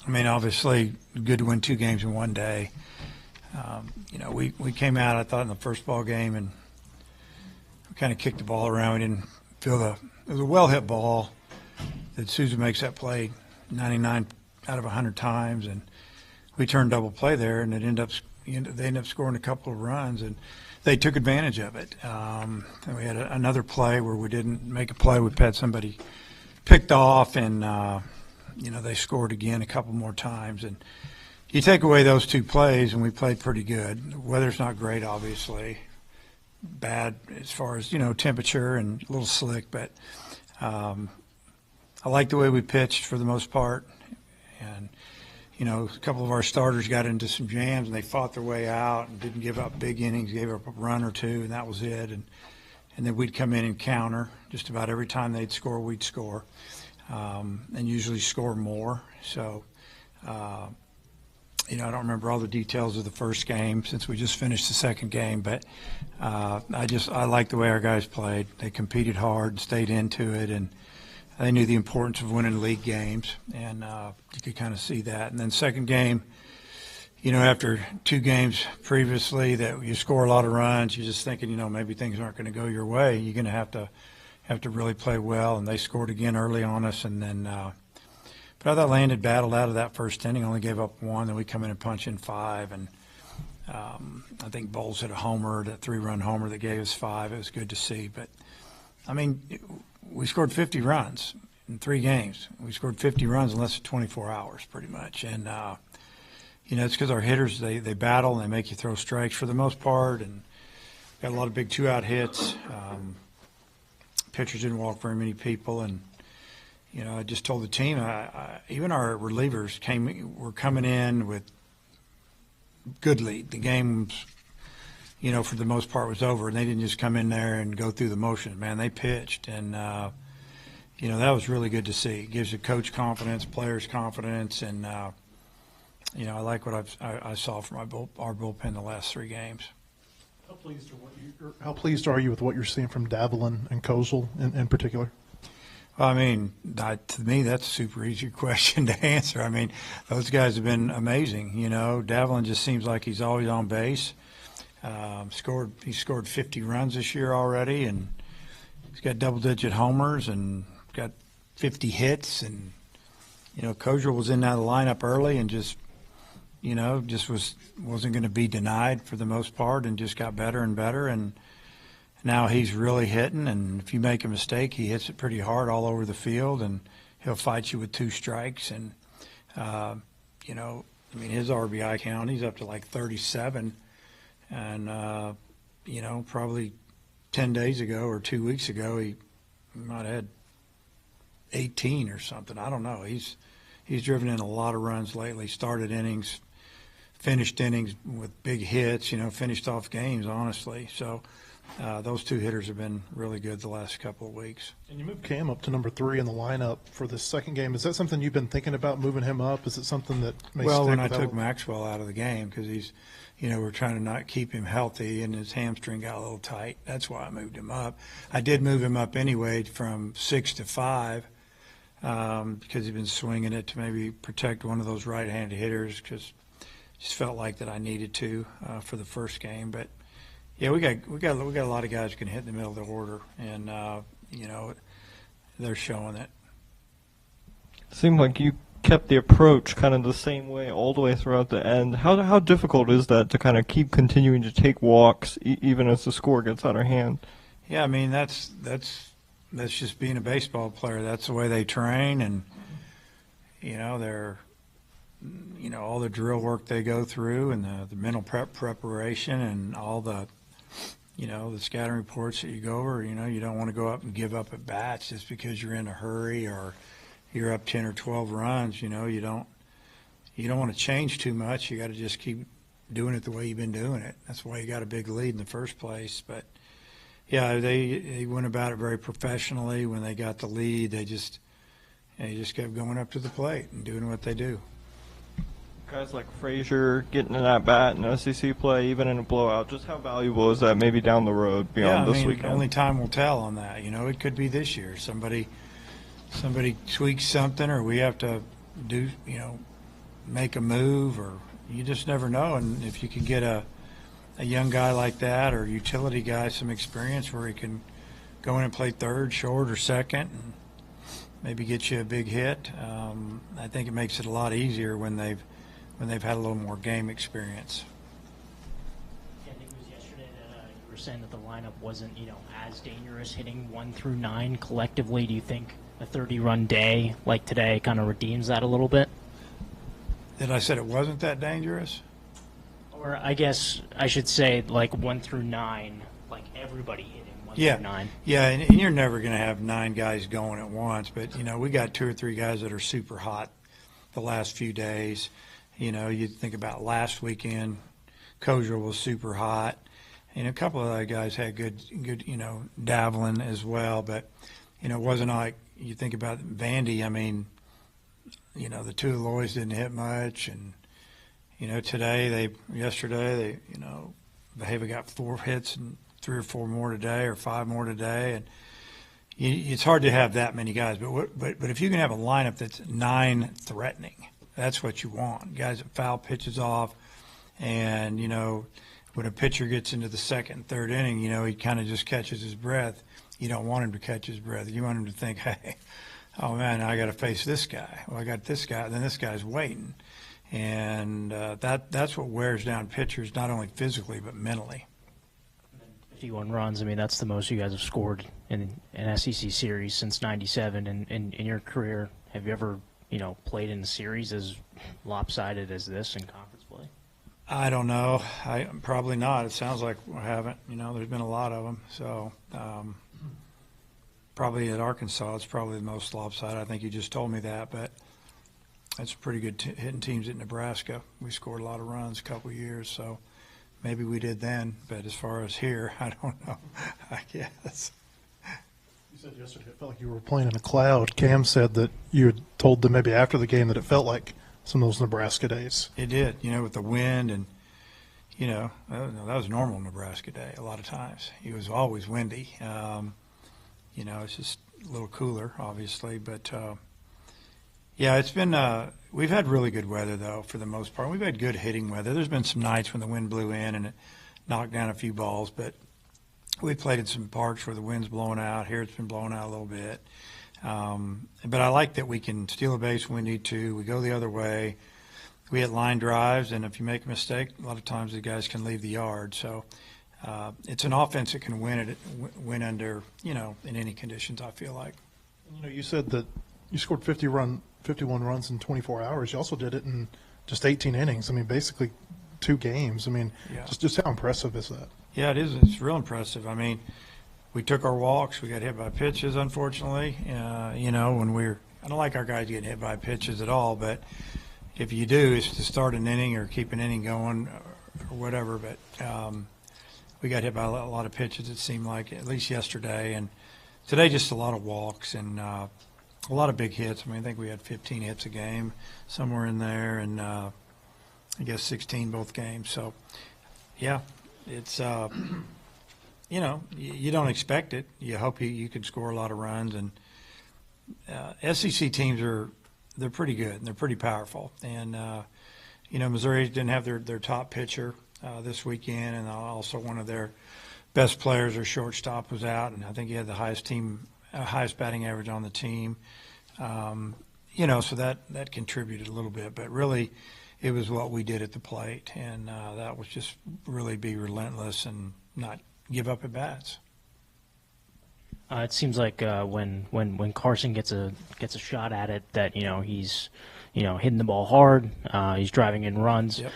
I mean, obviously, good to win 2 games in one day. We came out, I thought, in the first ball game, and we kind of kicked the ball around. We didn't feel it was a well-hit ball that Sousa makes that play 99 out of 100 times, and we turned double play there, and they ended up scoring a couple of runs, and they took advantage of it. And we had another play where we didn't make a play. We had somebody picked off, and they scored again a couple more times. And you take away those 2 plays, and we played pretty good. The weather's not great, obviously. Bad as far as, temperature and a little slick. But I like the way we pitched for the most part. And, a couple of our starters got into some jams, and they fought their way out and didn't give up big innings, gave up a run or 2, and that was it. And then we'd come in and counter. Just about every time they'd score, we'd score. And usually score more. So, I don't remember all the details of the first game since we just finished the second game, but I like the way our guys played. They competed hard, stayed into it, and they knew the importance of winning league games, and you could kind of see that. And then second game, after 2 games previously that you score a lot of runs, you're just thinking, maybe things aren't going to go your way. You're going to have to really play well, and they scored again early on us, and then but I thought Landon battled out of that first inning, only gave up 1, then we come in and punch in 5, and I think Bowles hit a homer, that 3-run homer that gave us 5. It was good to see, but I mean, we scored 50 runs in 3 games. We scored 50 runs in less than 24 hours, pretty much, and it's because our hitters, they battle and they make you throw strikes for the most part, and got a lot of big 2-out hits. Pitchers didn't walk very many people, and I just told the team, even our relievers were coming in with good lead. The game, for the most part was over, and they didn't just come in there and go through the motions. Man, they pitched, and that was really good to see. It gives the coach confidence, players confidence, and I like what I saw from our bullpen the last 3 games. How pleased are you with what you're seeing from Davlin and Kozel in particular? Well, I mean, to me, that's a super easy question to answer. I mean, those guys have been amazing. Davlin just seems like he's always on base. He scored 50 runs this year already, and he's got double-digit homers and got 50 hits. And Kozel was in that lineup early and just wasn't going to be denied for the most part, and just got better and better. And now he's really hitting, and if you make a mistake, he hits it pretty hard all over the field, and he'll fight you with 2 strikes. And his RBI count, he's up to like 37, and probably 10 days ago or 2 weeks ago, he might have had 18 or something. I don't know. He's driven in a lot of runs lately. Started innings, finished innings with big hits. Finished off games, honestly. So those 2 hitters have been really good the last couple of weeks. And you moved Cam up to number 3 in the lineup for this second game. Is that something you've been thinking about, moving him up? Is it something that may Well, when I took Maxwell out of the game, because he's, we're trying to not keep him healthy, and his hamstring got a little tight. That's why I moved him up. I did move him up anyway from 6 to 5 because he's been swinging it to maybe protect one of those right-handed hitters, because just felt like that I needed to for the first game. But yeah, we got a lot of guys who can hit in the middle of the order, and they're showing it. Seemed like you kept the approach kind of the same way all the way throughout the end. How difficult is that to kind of keep continuing to take walks even as the score gets out of hand? Yeah, I mean that's just being a baseball player. That's the way they train, and they're all the drill work they go through, and the mental preparation, and all the the scouting reports that you go over. You don't want to go up and give up at bats just because you're in a hurry or you're up 10 or 12 runs. You don't want to change too much. You got to just keep doing it the way you've been doing it. That's why you got a big lead in the first place. But yeah, they went about it very professionally. When they got the lead, they just kept going up to the plate and doing what they do. Guys like Frazier getting an at-bat in SEC play, even in a blowout, just how valuable is that maybe down the road beyond this weekend? Only time will tell on that. It could be this year. Somebody tweaks something, or we have to do, make a move, or you just never know. And if you can get a young guy like that, or utility guy, some experience where he can go in and play third, short, or second, and maybe get you a big hit, I think it makes it a lot easier when they've had a little more game experience. Yeah, I think it was yesterday that you were saying that the lineup wasn't, as dangerous hitting 1 through 9 collectively. Do you think a 30-run day like today kind of redeems that a little bit? Did I said it wasn't that dangerous? Or I guess I should say like 1 through 9, like everybody hitting 1 Yeah, through 9. yeah, and you're never going to have 9 guys going at once, but we got 2 or 3 guys that are super hot the last few days. You think about last weekend, Kozier was super hot, and a couple of other guys had good, dabbling as well. But it wasn't like you think about Vandy. I mean, the 2 of Loys didn't hit much, and yesterday they Bahava got 4 hits and 3 or 4 more today, or 5 more today, and it's hard to have that many guys. But if you can have a lineup that's 9 threatening, that's what you want. Guys that foul pitches off, and when a pitcher gets into the second and third inning, he kind of just catches his breath. You don't want him to catch his breath. You want him to think, hey, oh man, I got to face this guy. Well, I got this guy, and then this guy's waiting, and that's what wears down pitchers, not only physically but mentally. 51 runs. I mean, that's the most you guys have scored in an SEC series since '97. And in your career, have you ever played in a series as lopsided as this in conference play? I don't know. Probably not. It sounds like we haven't. There's been a lot of them. So probably at Arkansas, it's probably the most lopsided. I think you just told me that, but that's pretty good hitting teams at Nebraska. We scored a lot of runs a couple of years, so maybe we did then. But as far as here, I don't know. I guess. You said yesterday it felt like you were playing in a cloud. Cam said that you had told them maybe after the game that it felt like some of those Nebraska days. It did, with the wind, and that was a normal Nebraska day a lot of times. It was always windy. It's just a little cooler, obviously, but yeah, it's been we've had really good weather though for the most part. We've had good hitting weather. There's been some nights when the wind blew in and it knocked down a few balls, but we played in some parks where the wind's blowing out. Here it's been blowing out a little bit. But I like that we can steal a base when we need to. We go the other way. We hit line drives, and if you make a mistake, a lot of times the guys can leave the yard. So it's an offense that can win under, in any conditions, I feel like. You said that you scored 51 runs in 24 hours. You also did it in just 18 innings. I mean, basically 2 games. I mean, Yeah. just how impressive is that? Yeah, it is. It's real impressive. I mean, we took our walks. We got hit by pitches, unfortunately. When I don't like our guys getting hit by pitches at all, but if you do, it's to start an inning or keep an inning going or whatever. But we got hit by a lot of pitches, it seemed like, at least yesterday. And today, just a lot of walks and a lot of big hits. I mean, I think we had 15 hits a game, somewhere in there, and I guess 16 both games. So, yeah, it's you don't expect it. You hope you can score a lot of runs, and SEC teams they're pretty good and they're pretty powerful. And Missouri didn't have their top pitcher this weekend, and also one of their best players, their shortstop, was out, and I think he had the highest batting average on the team. So that contributed a little bit, but really it was what we did at the plate, and that was just really be relentless and not give up at bats. It seems like when Carson gets a shot at it, that he's hitting the ball hard, he's driving in runs. Yep.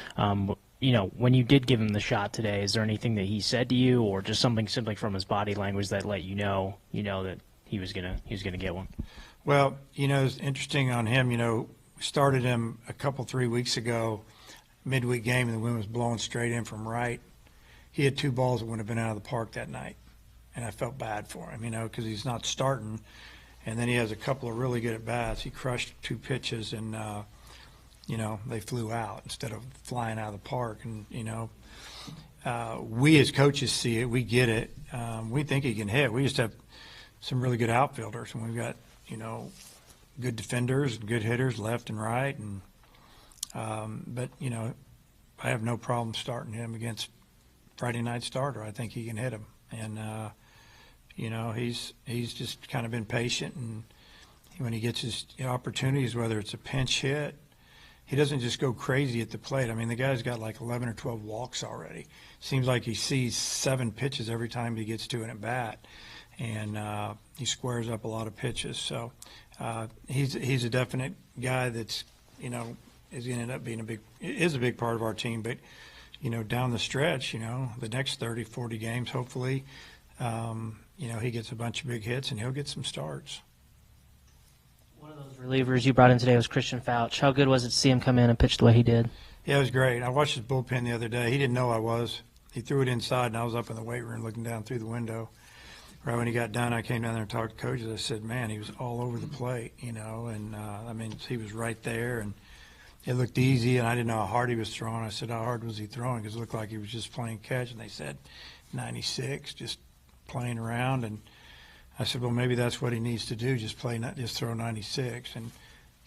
When you did give him the shot today, is there anything that he said to you, or just something simply from his body language that let you know that he was gonna get one? Well, it's interesting on him. We started him 3 weeks ago, midweek game, and the wind was blowing straight in from right. He had 2 balls that wouldn't have been out of the park that night, and I felt bad for him, because he's not starting. And then he has a couple of really good at bats. He crushed 2 pitches, and they flew out instead of flying out of the park. And we as coaches see it, we get it. We think he can hit. We just have some really good outfielders, and we've got good defenders and good hitters left and right, and But, you know, I have no problem starting him against Friday night starter. I think he can hit him. And, you know, he's just kind of been patient, and when he gets his opportunities, whether it's a pinch hit, he doesn't just go crazy at the plate. I mean, the guy's got like 11 or 12 walks already. Seems like he sees 7 pitches every time he gets to an at bat, and he squares up a lot of pitches. So he's a definite guy that's, you know, is going to end up being a big part of our team. But, you know, down the stretch, you know, the next 30, 40 games, hopefully, you know, he gets a bunch of big hits and he'll get some starts. One of those relievers you brought in today was Christian Fouch. How good was it to see him come in and pitch the way he did? Yeah, it was great. I watched his bullpen the other day. He didn't know I was. He threw it inside, and I was up in the weight room looking down through the window. Right when he got done, I came down there and talked to coaches. I said, man, he was all over the plate, you know, and, I mean, he was right there, and it looked easy, and I didn't know how hard he was throwing. I said, how hard was he throwing? Because it looked like he was just playing catch, and they said 96, just playing around. And I said, well, maybe that's what he needs to do, just throw 96. And,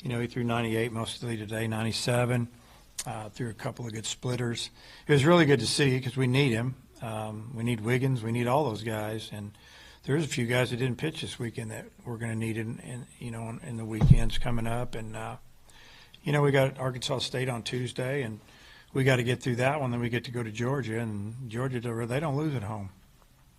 you know, he threw 98 mostly today, 97, threw a couple of good splitters. It was really good to see because we need him. We need Wiggins. We need all those guys. And there's a few guys that didn't pitch this weekend that we're going to need in the weekends coming up. And, you know, we got Arkansas State on Tuesday, and we got to get through that one. Then we get to go to Georgia, and Georgia, they don't lose at home.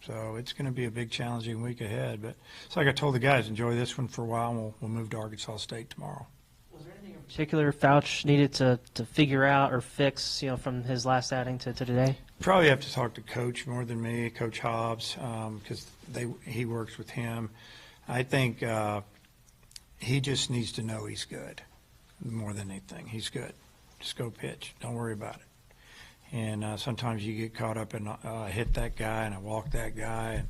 So it's going to be a big challenging week ahead. But it's like I told the guys, enjoy this one for a while, and we'll move to Arkansas State tomorrow. Was there anything in particular Fouch needed to figure out or fix, you know, from his last outing to today? Probably have to talk to Coach more than me, Coach Hobbs, because he works with him. I think he just needs to know he's good more than anything. He's good. Just go pitch. Don't worry about it. And sometimes you get caught up in I hit that guy and I walk that guy, and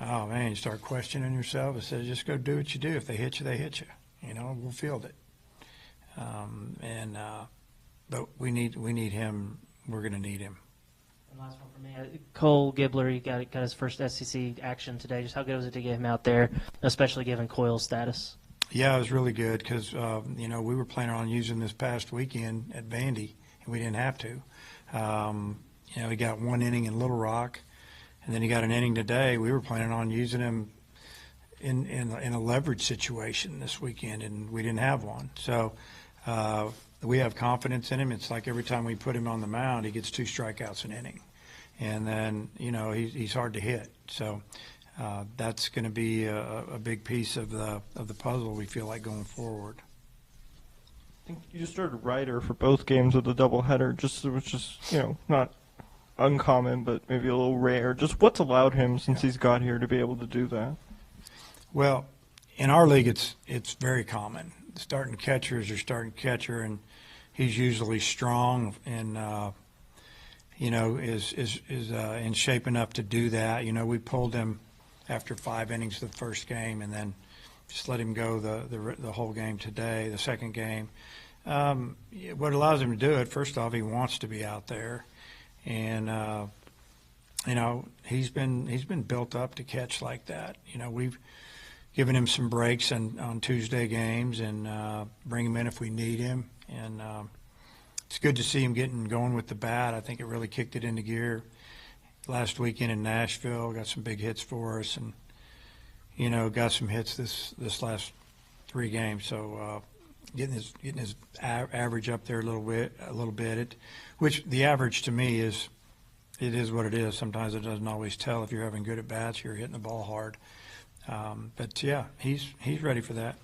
oh man, you start questioning yourself. It says just go do what you do. If they hit you, they hit you. You know, we'll field it. But we need him. We're going to need him. And last one for me, Cole Gibbler, he got his first SEC action today. Just how good was it to get him out there, especially given Coyle's status? Yeah, it was really good because you know, we were planning on using this past weekend at Vandy, and we didn't have to. You know, he got 1 inning in Little Rock, and then he got an inning today. We were planning on using him in a leverage situation this weekend, and we didn't have one. So we have confidence in him. It's like every time we put him on the mound, he gets 2 strikeouts an inning, and then, you know, he's hard to hit. So that's going to be a big piece of the puzzle, we feel like, going forward. I think you started Ryder for both games of the doubleheader. It was just, you know, not uncommon, but maybe a little rare. Just what's allowed him since he's got here to be able to do that? Well, in our league, it's very common. Starting catcher is your starting catcher, and he's usually strong and you know, is in shape enough to do that. You know, we pulled him after 5 innings the first game, and then just let him go the whole game today, the second game. What allows him to do it, first off, he wants to be out there, and you know, he's been built up to catch like that. You know, we've given him some breaks on Tuesday games, and bring him in if we need him, and it's good to see him getting going with the bat. I think it really kicked it into gear last weekend in Nashville. Got some big hits for us, and you know, got some hits this last 3 games. So getting his average up there a little bit. Which the average to me is what it is. Sometimes it doesn't always tell if you're having good at bats, you're hitting the ball hard. But yeah, he's ready for that.